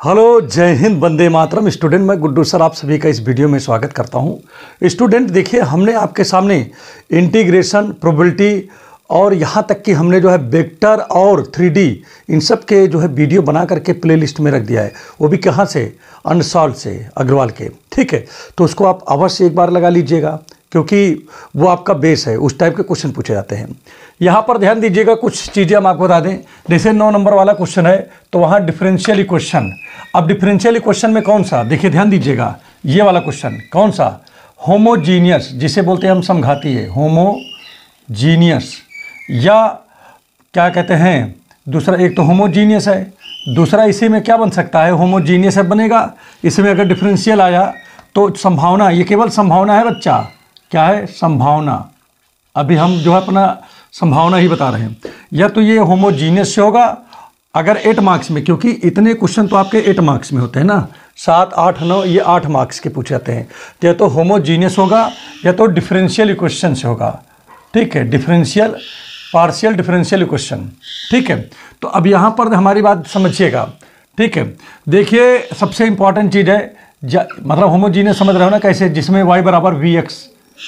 Hello, जय Hind, Vande Mataram. Student, मैं Guddu sir आप सभी का इस वीडियो में स्वागत करता हूं। स्टूडेंट देखिए, हमने आपके सामने इंटीग्रेशन, प्रोबेबिलिटी और यहाँ तक कि हमने जो है वेक्टर और 3D इन सब के जो है वीडियो बना करके प्लेलिस्ट में रख दिया है। वो भी कहाँ से? अनसॉल्व से, अग्रवाल के। ठीक है, तो उसको आप अवश्य एक बार लगा लीजिएगा क्योंकि वो आपका बेस है। उस टाइप के क्वेश्चन पूछे जाते हैं। यहाँ पर ध्यान दीजिएगा, कुछ चीज़ें हम आपको बता दें। जैसे 9 नंबर वाला क्वेश्चन है तो वहाँ डिफरेंशियल इक्वेशन। अब डिफरेंशियल इक्वेशन में कौन सा, देखिए ध्यान दीजिएगा, ये वाला क्वेश्चन कौन सा? होमोजीनियस, जिसे बोलते हैं हम समघाती है, होमोजीनियस, या क्या कहते हैं दूसरा, एक तो होमोजीनियस है, दूसरा इसी में क्या बन सकता है? होमोजीनियस है बनेगा। इसमें अगर डिफरेंशियल आया तो संभावना, ये केवल संभावना है बच्चा। क्या है? संभावना। अभी हम जो है अपना संभावना ही बता रहे हैं। या तो ये होमोजीनियस से होगा अगर 8 मार्क्स में, क्योंकि इतने क्वेश्चन तो आपके 8 मार्क्स में होते हैं ना, 7, 8, 9, ये 8 मार्क्स के पूछे जाते हैं। तो या तो होमोजीनियस होगा या तो डिफरेंशियल इक्वेशन से होगा। ठीक है, डिफरेंशियल, पार्शियल डिफरेंशियल इक्वेशन। ठीक है, तो अब यहाँ पर हमारी बात समझिएगा। ठीक है, देखिए सबसे इंपॉर्टेंट चीज़ है, मतलब होमोजीनियस समझ रहे हो ना कैसे? जिसमें y बराबर Vx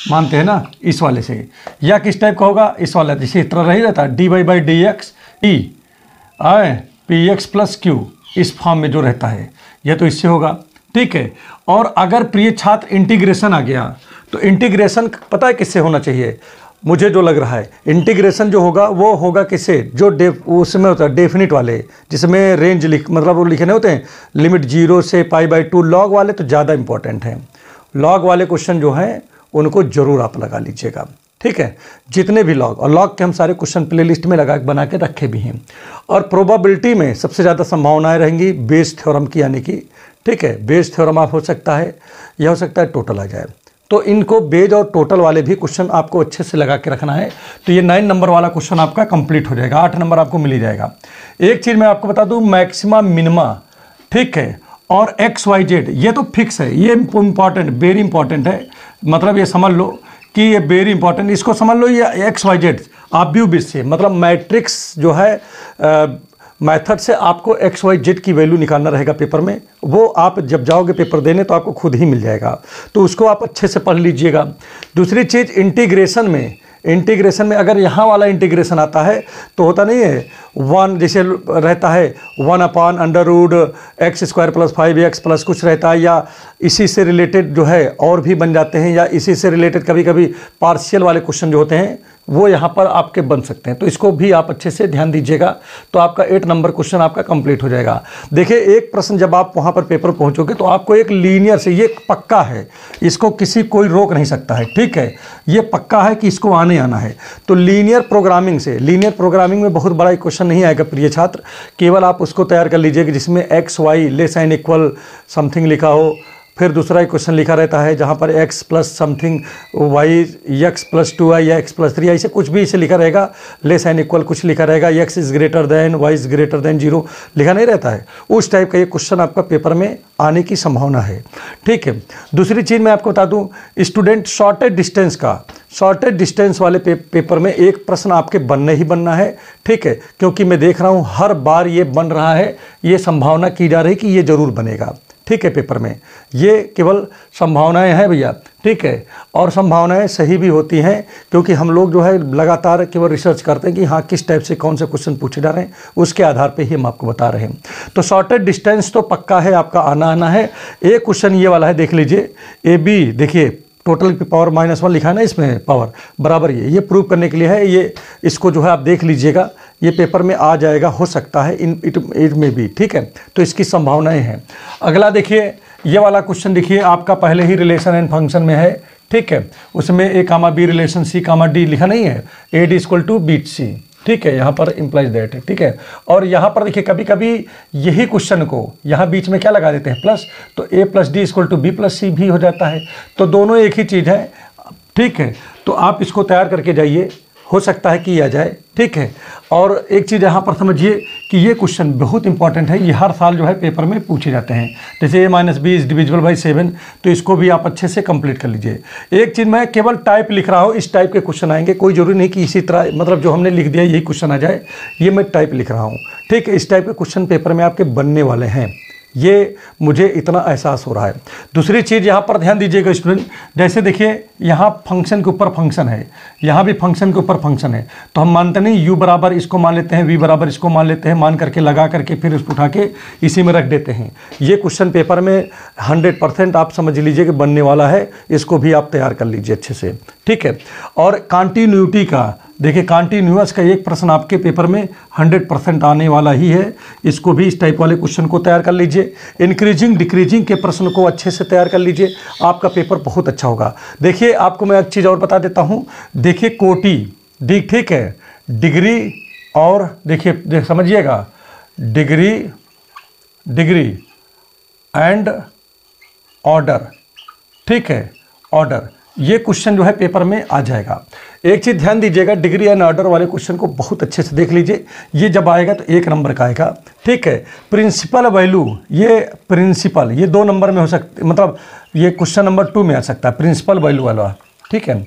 मानते हैं ना, इस वाले से। या किस टाइप का होगा? इस वाला, जैसे इस तरह नहीं रहता, dy/dx px प्लस q, इस फॉर्म में जो रहता है, यह तो इससे होगा। ठीक है, और अगर प्रिय छात्र इंटीग्रेशन आ गया तो इंटीग्रेशन पता है किससे होना चाहिए? मुझे जो लग रहा है इंटीग्रेशन जो होगा वो होगा किससे? जो उसमें होता है डेफिनिट वाले, जिसमें रेंज मतलब वो लिखे नहीं होते हैं, लिमिट 0 से π/2, लॉग वाले तो ज़्यादा इंपॉर्टेंट हैं। लॉग वाले क्वेश्चन जो हैं उनको ज़रूर आप लगा लीजिएगा। ठीक है, जितने भी लॉग, और लॉग के हम सारे क्वेश्चन प्ले लिस्ट में बना के रखे भी हैं। और प्रोबेबिलिटी में सबसे ज़्यादा संभावनाएँ रहेंगी बेस थ्योरम की, यानी कि ठीक है, बेस थ्योरम आप हो सकता है, यह हो सकता है टोटल आ जाए। तो इनको बेज और टोटल वाले भी क्वेश्चन आपको अच्छे से लगा के रखना है। तो ये 9 नंबर वाला क्वेश्चन आपका कंप्लीट हो जाएगा, 8 नंबर आपको मिल ही जाएगा। एक चीज़ मैं आपको बता दूं, मैक्सिमा मिनिमा, ठीक है, और XYZ ये तो फिक्स है, ये इंपॉर्टेंट, वेरी इंपॉर्टेंट है। मतलब ये समझ लो कि ये वेरी इंपॉर्टेंट, इसको समझ लो, ये XYZ आप भी बीच से, मतलब मैट्रिक्स जो है मेथड से आपको XYZ की वैल्यू निकालना रहेगा पेपर में। वो आप जब जाओगे पेपर देने तो आपको खुद ही मिल जाएगा, तो उसको आप अच्छे से पढ़ लीजिएगा। दूसरी चीज़, इंटीग्रेशन में अगर यहाँ वाला इंटीग्रेशन आता है तो होता नहीं है 1, जैसे रहता है 1/√x² + 5x प्लस कुछ रहता है, या इसी से रिलेटेड जो है और भी बन जाते हैं, या इसी से रिलेटेड कभी कभी पार्शियल वाले क्वेश्चन जो होते हैं वो यहाँ पर आपके बन सकते हैं। तो इसको भी आप अच्छे से ध्यान दीजिएगा, तो आपका 8 नंबर क्वेश्चन आपका कंप्लीट हो जाएगा। देखिए, एक प्रश्न जब आप वहाँ पर पेपर पहुँचोगे तो आपको एक लीनियर से, ये पक्का है, इसको कोई रोक नहीं सकता है। ठीक है, ये पक्का है कि इसको आना है। तो लीनियर प्रोग्रामिंग में बहुत बड़ा क्वेश्चन नहीं आएगा प्रिय छात्र, केवल आप उसको तैयार कर लीजिए कि जिसमें XY <= समथिंग लिखा हो। फिर दूसरा एक क्वेश्चन लिखा रहता है जहाँ पर x plus something y, x + 2y या x + 3y, ऐसे कुछ भी इसे लिखा रहेगा, <= कुछ लिखा रहेगा, x > y > 0 लिखा नहीं रहता है। उस टाइप का ये क्वेश्चन आपका पेपर में आने की संभावना है। ठीक है, दूसरी चीज़ मैं आपको बता दूं, स्टूडेंट शॉर्टेज डिस्टेंस वाले पेपर में एक प्रश्न आपके बनने ही बनना है। ठीक है, क्योंकि मैं देख रहा हूँ हर बार ये बन रहा है, ये संभावना की जा रही कि ये ज़रूर बनेगा। ठीक है, पेपर में ये केवल संभावनाएं हैं भैया। ठीक है, और संभावनाएं सही भी होती हैं क्योंकि हम लोग जो है लगातार केवल रिसर्च करते हैं कि हाँ किस टाइप से कौन से क्वेश्चन पूछे जा रहे हैं, उसके आधार पे ही हम आपको बता रहे हैं। तो शॉर्टेज डिस्टेंस तो पक्का है, आपका आना है। एक क्वेश्चन ये वाला है, देख लीजिए, AB, देखिए टोटल की पावर -1 लिखा है ना, इसमें पावर बराबर ये प्रूव करने के लिए है। ये इसको जो है आप देख लीजिएगा, ये पेपर में आ जाएगा, हो सकता है इट में भी। ठीक है, तो इसकी संभावनाएं हैं। अगला देखिए, ये वाला क्वेश्चन देखिए, आपका पहले ही रिलेशन एंड फंक्शन में है। ठीक है, उसमें A, B relation C, D लिखा नहीं है, AD = BC। ठीक है, यहाँ पर इम्प्लाइज दैट है। ठीक है, और यहाँ पर देखिए कभी कभी यही क्वेश्चन को यहाँ बीच में क्या लगा देते हैं, प्लस, तो A + D = B + C भी हो जाता है। तो दोनों एक ही चीज़ है। ठीक है, तो आप इसको तैयार करके जाइए, हो सकता है कि आ जाए। ठीक है, और एक चीज़ यहाँ पर समझिए कि ये क्वेश्चन बहुत इंपॉर्टेंट है, ये हर साल जो है पेपर में पूछे जाते हैं। जैसे A - B = 7, तो इसको भी आप अच्छे से कंप्लीट कर लीजिए। एक चीज़ मैं केवल टाइप लिख रहा हूँ, इस टाइप के क्वेश्चन आएंगे, कोई ज़रूरी नहीं कि इसी तरह, मतलब जो हमने लिख दिया यही क्वेश्चन आ जाए, ये मैं टाइप लिख रहा हूँ। ठीक है, इस टाइप के क्वेश्चन पेपर में आपके बनने वाले हैं। ये मुझे इतना एहसास हो रहा है। दूसरी चीज़ यहाँ पर ध्यान दीजिएगा स्टूडेंट, जैसे देखिए यहाँ फंक्शन के ऊपर फंक्शन है, यहाँ भी फंक्शन के ऊपर फंक्शन है, तो हम मानते नहीं u बराबर इसको मान लेते हैं, v बराबर इसको मान लेते हैं, मान करके लगा करके फिर इसको उठा के इसी में रख देते हैं। ये क्वेश्चन पेपर में 100% आप समझ लीजिए कि बनने वाला है, इसको भी आप तैयार कर लीजिए अच्छे से, ठीक है। और कंटिन्यूटी का देखिए, कंटिन्यूअस का एक प्रश्न आपके पेपर में 100% आने वाला ही है, इसको भी इस टाइप वाले क्वेश्चन को तैयार कर लीजिए। इंक्रीजिंग डिक्रीजिंग के प्रश्न को अच्छे से तैयार कर लीजिए, आपका पेपर बहुत अच्छा होगा। देखिए आपको मैं एक चीज़ और बता देता हूँ, देखिए कोटि ठीक है, डिग्री और देखिए समझिएगा, डिग्री एंड ऑर्डर, ठीक है, ऑर्डर, ये क्वेश्चन जो है पेपर में आ जाएगा। एक चीज़ ध्यान दीजिएगा, डिग्री एंड ऑर्डर वाले क्वेश्चन को बहुत अच्छे से देख लीजिए, ये जब आएगा तो 1 नंबर का आएगा, ठीक है। प्रिंसिपल वैल्यू, ये प्रिंसिपल ये 2 नंबर में हो सकता, मतलब ये क्वेश्चन नंबर 2 में आ सकता है प्रिंसिपल वैल्यू वाला, ठीक है।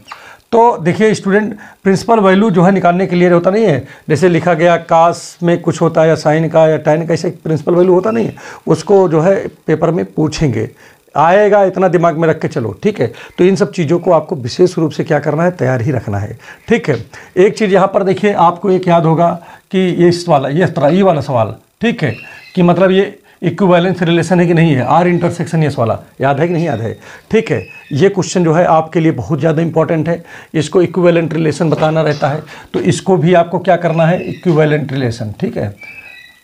तो देखिए स्टूडेंट, प्रिंसिपल वैल्यू जो है निकालने के लिए होता नहीं है, जैसे लिखा गया कास में कुछ होता है या साइन का या टैन का, ऐसे प्रिंसिपल वैल्यू होता नहीं है, उसको जो है पेपर में पूछेंगे, आएगा, इतना दिमाग में रख के चलो, ठीक है। तो इन सब चीज़ों को आपको विशेष रूप से क्या करना है, तैयार ही रखना है, ठीक है। एक चीज़ यहाँ पर देखिए, आपको एक याद होगा कि ये इस वाला ये वाला सवाल, ठीक है, कि मतलब ये इक्विवेलेंस रिलेशन है कि नहीं है, आर इंटरसेक्शन एस वाला, याद है कि नहीं याद है, ठीक है। ये क्वेश्चन जो है आपके लिए बहुत ज़्यादा इंपॉर्टेंट है, इसको इक्विवेलेंट रिलेशन बताना रहता है, तो इसको भी आपको क्या करना है, इक्विवेलेंट रिलेशन, ठीक है।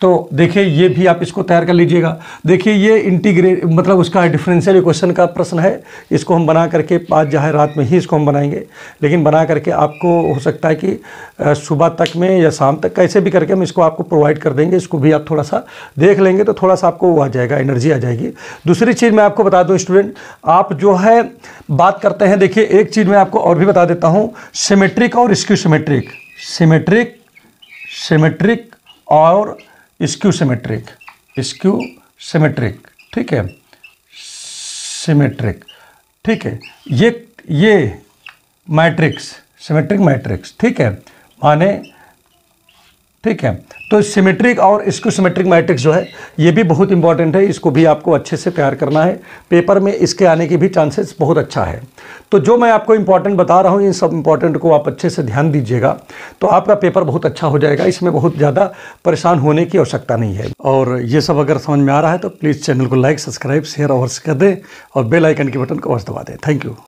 तो देखिए ये भी आप इसको तैयार कर लीजिएगा। देखिए ये इंटीग्रेट मतलब उसका डिफरेंशियल इक्वेशन का प्रश्न है, इसको हम बना करके आज जो है रात में ही इसको हम बनाएंगे, लेकिन बना करके आपको हो सकता है कि सुबह तक में या शाम तक कैसे भी करके हम इसको आपको प्रोवाइड कर देंगे। इसको भी आप थोड़ा सा देख लेंगे तो थोड़ा सा आपको वो आ जाएगा, एनर्जी आ जाएगी। दूसरी चीज़ मैं आपको बता दूँ स्टूडेंट, आप जो है बात करते हैं, देखिए एक चीज़ मैं आपको और भी बता देता हूँ, सिमेट्रिक और स्क्यू सिमेट्रिक, सिमेट्रिक और स्क्यू सिमेट्रिक, ठीक है, सिमेट्रिक, ठीक है, ये मैट्रिक्स, सिमेट्रिक मैट्रिक्स, ठीक है, माने, ठीक है। तो सिमेट्रिक और स्क्यू सिमेट्रिक मैट्रिक्स जो है ये भी बहुत इंपॉर्टेंट है, इसको भी आपको अच्छे से तैयार करना है, पेपर में इसके आने की भी चांसेस बहुत अच्छा है। तो जो मैं आपको इंपॉर्टेंट बता रहा हूँ, इन सब इंपॉर्टेंट को आप अच्छे से ध्यान दीजिएगा, तो आपका पेपर बहुत अच्छा हो जाएगा, इसमें बहुत ज़्यादा परेशान होने की आवश्यकता नहीं है। और ये सब अगर समझ में आ रहा है तो प्लीज़ चैनल को लाइक, सब्सक्राइब, शेयर अवश्य कर दें और बेल आइकन के बटन को अवश्य दबा दें। Thank you.